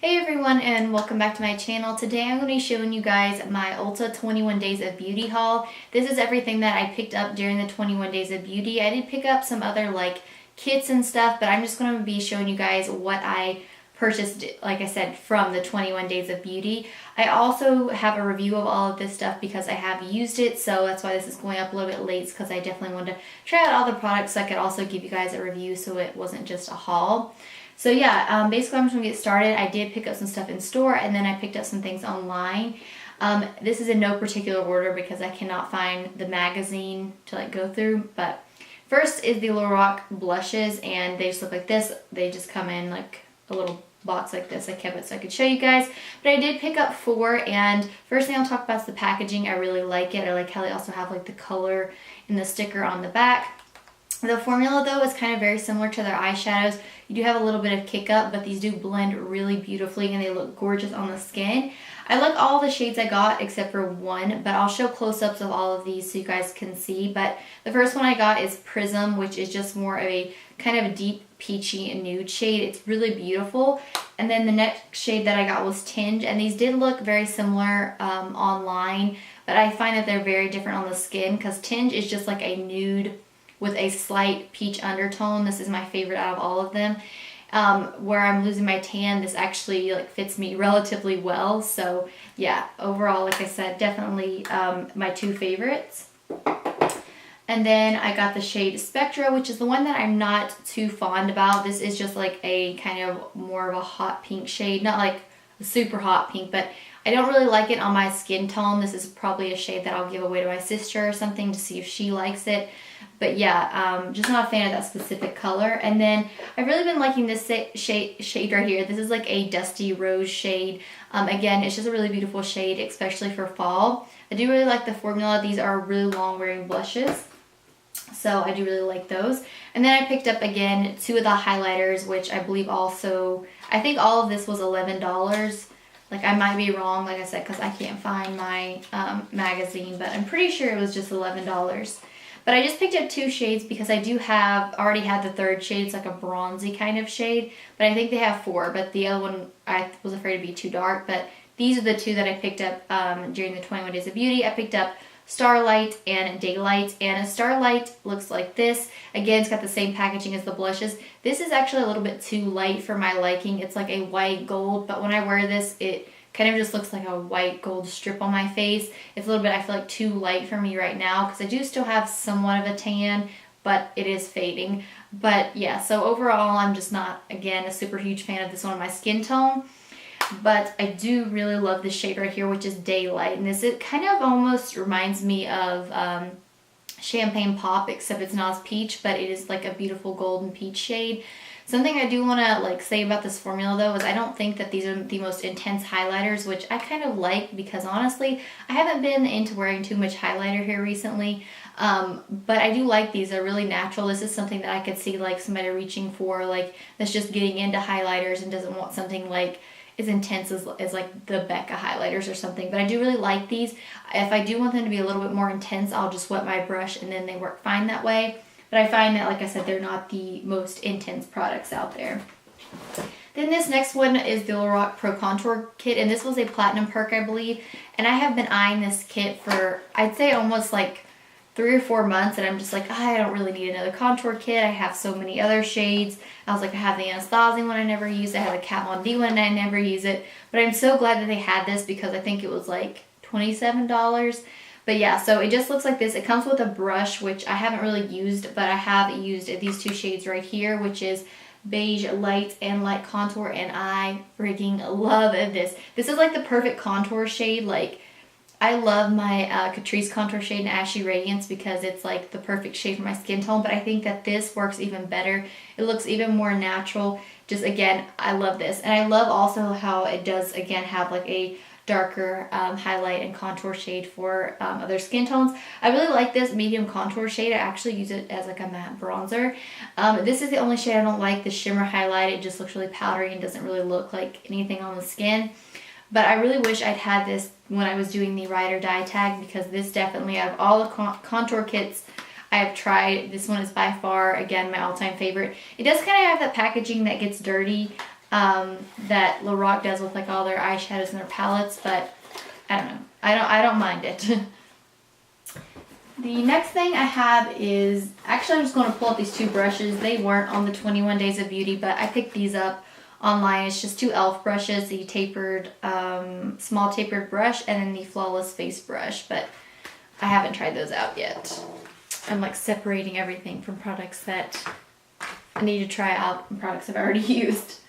Hey everyone, and welcome back to my channel. Today I'm going to be showing you guys my Ulta 21 Days of Beauty haul. This is everything that I picked up during the 21 Days of Beauty. I did pick up some other like kits and stuff, but I'm just going to be showing you guys what I purchased, like I said, from the 21 Days of Beauty. I also have a review of all of this stuff because I have used it, so that's why this is going up a little bit late, because I definitely wanted to try out all the products so I could also give you guys a review so it wasn't just a haul. So yeah, basically I'm just going to get started. I did pick up some stuff in store, and then I picked up some things online. This is in no particular order because I cannot find the magazine to like go through, but first is the Lorac blushes, and they just look like this. They just come in like a little box like this. I kept it so I could show you guys, but I did pick up 4, and first thing I'll talk about is the packaging. I really like it. I like how they also have like the color and the sticker on the back. The formula though is kind of very similar to their eyeshadows. You do have a little bit of kick up, but these do blend really beautifully and they look gorgeous on the skin. I like all the shades I got except for one, but I'll show close-ups of all of these so you guys can see. But the first one I got is Prism, which is just more of a kind of a deep peachy nude shade. It's really beautiful. And then the next shade that I got was Tinge, and these did look very similar online, but I find that they're very different on the skin because Tinge is just like a nude with a slight peach undertone. This is my favorite out of all of them. Where I'm losing my tan, this actually like fits me relatively well. So yeah, overall, like I said, definitely my 2 favorites. And then I got the shade Spectra, which is the one that I'm not too fond about. This is just like a kind of more of a hot pink shade, not like a super hot pink, but I don't really like it on my skin tone. This is probably a shade that I'll give away to my sister or something to see if she likes it. But yeah, just not a fan of that specific color. And then I've really been liking this shade right here. This is like a dusty rose shade. Again, it's just a really beautiful shade, especially for fall. I do really like the formula. These are really long wearing blushes, so I do really like those. And then I picked up again 2 of the highlighters, which I believe also, I think all of this was $11. Like, I might be wrong, like I said, because I can't find my magazine, but I'm pretty sure it was just $11. But I just picked up 2 shades because I do already had the 3rd shade. It's like a bronzy kind of shade, but I think they have 4, but the other one I was afraid to be too dark. But these are the 2 that I picked up during the 21 Days of Beauty. I picked up Starlight and Daylight, and a Starlight looks like this. Again, it's got the same packaging as the blushes. This is actually a little bit too light for my liking. It's like a white gold, but when I wear this, it kind of just looks like a white gold strip on my face. It's a little bit, I feel like, too light for me right now because I do still have somewhat of a tan, but it is fading. But yeah, so overall, I'm just not, again, a super huge fan of this one on my skin tone. But I do really love this shade right here, which is Daylight. And this, it kind of almost reminds me of Champagne Pop, except it's not as peach, but it is like a beautiful golden peach shade. Something I do want to like say about this formula though is I don't think that these are the most intense highlighters, which I kind of like because honestly, I haven't been into wearing too much highlighter here recently. But I do like these. They're really natural. This is something that I could see like somebody reaching for, like that's just getting into highlighters and doesn't want something like as intense as like the Becca highlighters or something. But I do really like these. If I do want them to be a little bit more intense, I'll just wet my brush and then they work fine that way. But I find that, like I said, they're not the most intense products out there. Then this next one is the Lorac Pro Contour Kit, and this was a Platinum Perk, I believe. And I have been eyeing this kit for, I'd say, almost like 3 or 4 months, and I'm just like, I don't really need another contour kit. I have so many other shades. I was like, I have the Anastasia one I never use. I have the Kat Von D one and I never use it. But I'm so glad that they had this because I think it was like $27. But yeah, so it just looks like this. It comes with a brush, which I haven't really used, but I have used these 2 shades right here, which is Beige Light and Light Contour, and I freaking love this. This is like the perfect contour shade. Like, I love my Catrice contour shade in Ashy Radiance because it's like the perfect shade for my skin tone, but I think that this works even better. It looks even more natural. Just, again, I love this. And I love also how it does, again, have like a darker highlight and contour shade for other skin tones. I really like this medium contour shade. I actually use it as like a matte bronzer. This is the only shade I don't like, the shimmer highlight. It just looks really powdery and doesn't really look like anything on the skin. But I really wish I'd had this when I was doing the Ride or Die tag, because this definitely, out of all the contour kits I have tried, this one is by far, again, my all-time favorite. It does kind of have that packaging that gets dirty, that Lorac does with like all their eyeshadows and their palettes, but I don't know. I don't mind it. The next thing I have is, actually I'm just going to pull up these two brushes. They weren't on the 21 Days of Beauty, but I picked these up online. It's just two e.l.f. brushes, the tapered, small tapered brush, and then the Flawless Face brush, but I haven't tried those out yet. I'm like separating everything from products that I need to try out and products I've already used.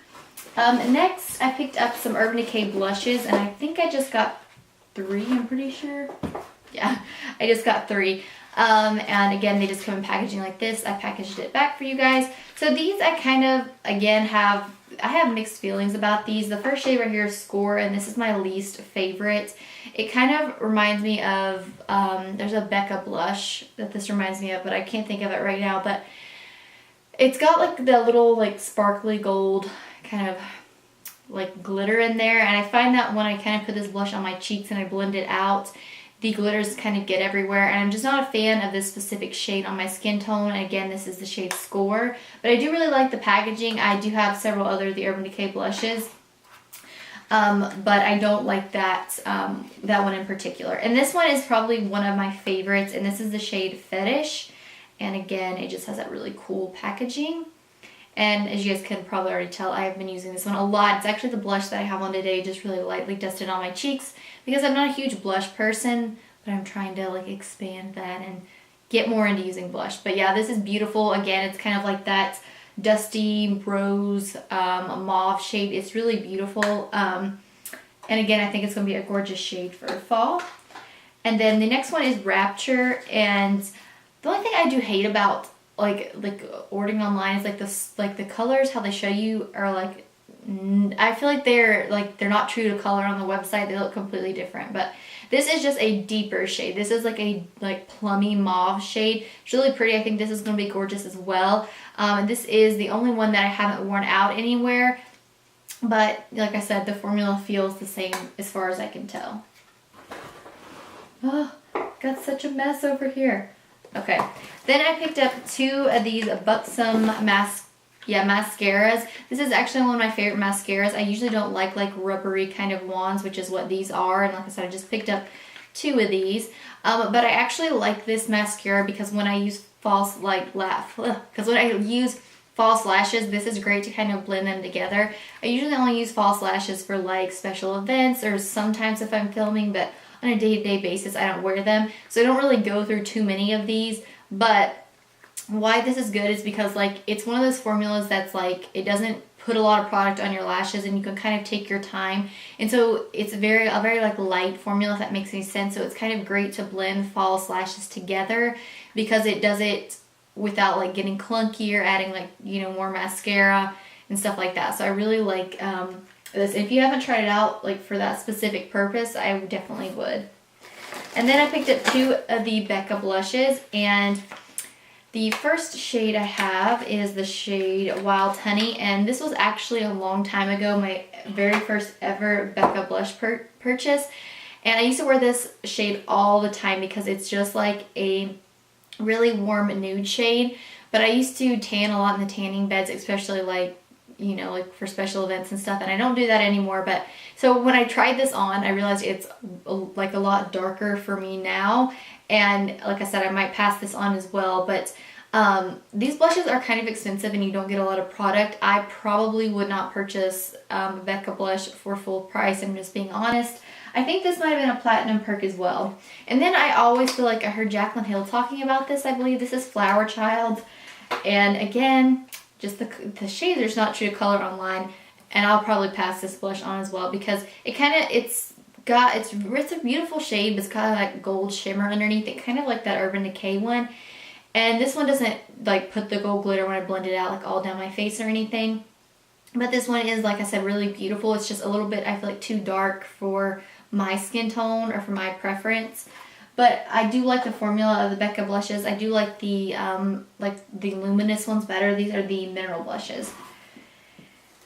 Next, I picked up some Urban Decay blushes, and I think I just got 3, I'm pretty sure. Yeah, I just got 3. And again, they just come in packaging like this. I packaged it back for you guys. So these I kind of, again, I have mixed feelings about these. The first shade right here is Score, and this is my least favorite. It kind of reminds me of, there's a Becca blush that this reminds me of, but I can't think of it right now. But it's got like the little like sparkly gold kind of like glitter in there. And I find that when I kind of put this blush on my cheeks and I blend it out, the glitters kind of get everywhere, and I'm just not a fan of this specific shade on my skin tone. And again, this is the shade Score, but I do really like the packaging. I do have several other the Urban Decay blushes, but I don't like that that one in particular. And this one is probably one of my favorites, and this is the shade Fetish. And again, it just has that really cool packaging. And as you guys can probably already tell, I have been using this one a lot. It's actually the blush that I have on today, just really lightly dusted on my cheeks because I'm not a huge blush person, but I'm trying to like expand that and get more into using blush. But yeah, this is beautiful. Again, it's kind of like that dusty rose mauve shade. It's really beautiful. And again, I think it's going to be a gorgeous shade for fall. And then the next one is Rapture. And the only thing I do hate about like ordering online is like the colors, how they show you are like, I feel like they're not true to color on the website. They look completely different, but this is just a deeper shade. This is like a plummy mauve shade. It's really pretty. I think this is going to be gorgeous as well. And this is the only one that I haven't worn out anywhere, but like I said, the formula feels the same as far as I can tell. Oh, got such a mess over here. Okay, then I picked up 2 of these Buxom mascaras. This is actually one of my favorite mascaras. I usually don't like rubbery kind of wands, which is what these are. And like I said, I just picked up 2 of these. But I actually like this mascara because when I use false lashes, this is great to kind of blend them together. I usually only use false lashes for like special events or sometimes if I'm filming, but on a day-to-day basis I don't wear them, so I don't really go through too many of these. But why this is good is because like it's one of those formulas that's like it doesn't put a lot of product on your lashes and you can kind of take your time, and so it's a very like light formula, if that makes any sense. So it's kind of great to blend false lashes together because it does it without like getting clunky or adding like, you know, more mascara and stuff like that. So I really like this. If you haven't tried it out like for that specific purpose, I definitely would. And then I picked up 2 of the Becca blushes, and the first shade I have is the shade Wild Honey, and this was actually a long time ago, my very first ever Becca blush purchase. And I used to wear this shade all the time because it's just like a really warm nude shade. But I used to tan a lot in the tanning beds, especially like, you know, like for special events and stuff, and I don't do that anymore. But so when I tried this on, I realized it's like a lot darker for me now, and like I said, I might pass this on as well. But these blushes are kind of expensive and you don't get a lot of product. I probably would not purchase a Becca blush for full price, I'm just being honest. I think this might have been a platinum perk as well. And then I always feel like I heard Jaclyn Hill talking about this. I believe this is Flowerchild, and again, just the shades are just not true to color online, and I'll probably pass this blush on as well because it kind of it's a beautiful shade, but it's kind of like gold shimmer underneath it, kind of like that Urban Decay one. And this one doesn't like put the gold glitter when I blend it out like all down my face or anything, but this one is, like I said, really beautiful. It's just a little bit, I feel like, too dark for my skin tone or for my preference. But I do like the formula of the Becca blushes. I do like the luminous ones better. These are the mineral blushes.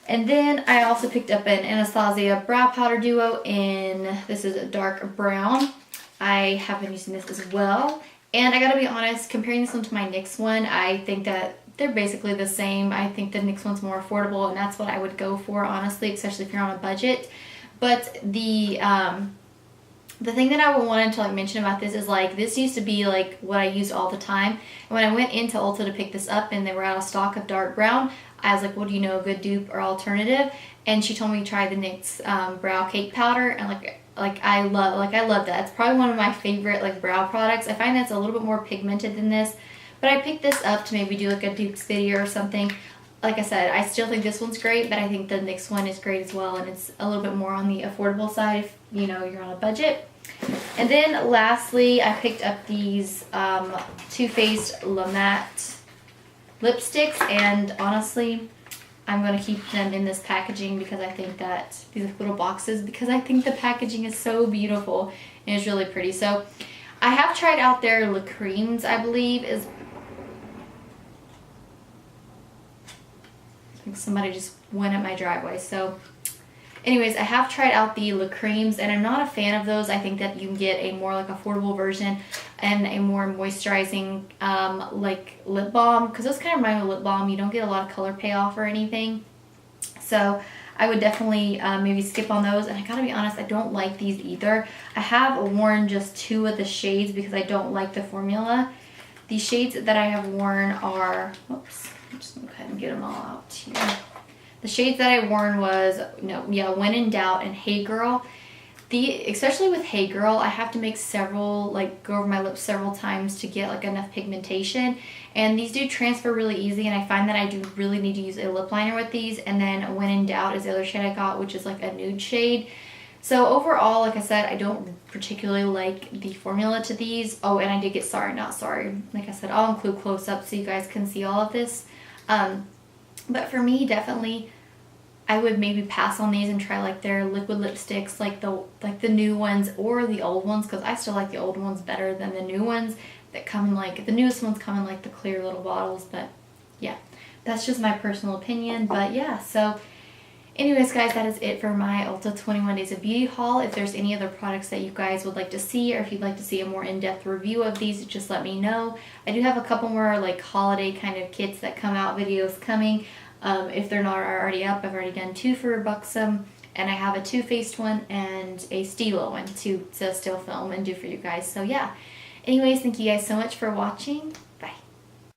And then I also picked up an Anastasia brow powder duo in, this is a dark brown. I have been using this as well. And I gotta be honest, comparing this one to my NYX one, I think that they're basically the same. I think the NYX one's more affordable, and that's what I would go for, honestly, especially if you're on a budget. But the thing that I wanted to like mention about this is like this used to be like what I used all the time. And when I went into Ulta to pick this up and they were out of stock of dark brown, I was like, well, do you know a good dupe or alternative? And she told me to try the NYX brow cake powder, and I love that. It's probably one of my favorite like brow products. I find that's a little bit more pigmented than this, but I picked this up to maybe do like a dupes video or something. Like I said, I still think this one's great, but I think the NYX one is great as well, and it's a little bit more on the affordable side if, you know, you're on a budget. And then lastly, I picked up these Too Faced La Matte lipsticks, and honestly, I'm going to keep them in this packaging because I think that these little boxes, because I think the packaging is so beautiful and it's really pretty. So I have tried out their La Creams, I believe is... I think somebody just went at my driveway. So anyways, I have tried out the La Creams, and I'm not a fan of those. I think that you can get a more like affordable version and a more moisturizing like lip balm, because those kind of remind me of lip balm. You don't get a lot of color payoff or anything. So I would definitely maybe skip on those. And I gotta be honest, I don't like these either. I have worn just 2 of the shades because I don't like the formula. The shades that I have worn are, whoops, I'm just gonna go ahead and get them all out here. The shades that I worn was, When in Doubt and Hey Girl. Especially with Hey Girl, I have to make several, like go over my lips several times to get like enough pigmentation. And these do transfer really easy, and I find that I do really need to use a lip liner with these. And then When in Doubt is the other shade I got, which is like a nude shade. So overall, like I said, I don't particularly like the formula to these. Oh, and I did get Sorry Not Sorry. Like I said, I'll include close-ups so you guys can see all of this. But for me, definitely, I would maybe pass on these and try like their liquid lipsticks, like the new ones or the old ones, because I still like the old ones better than the new ones that come in like, the newest ones come in like the clear little bottles. But yeah, that's just my personal opinion. But yeah, so anyways guys, that is it for my Ulta 21 Days of Beauty haul. If there's any other products that you guys would like to see, or if you'd like to see a more in-depth review of these, just let me know. I do have a couple more like holiday kind of kits that come out, videos coming. If they're not already up, I've already done 2 for Buxom, and I have a Too Faced one and a Stilo one to still film and do for you guys. So yeah, anyways, thank you guys so much for watching.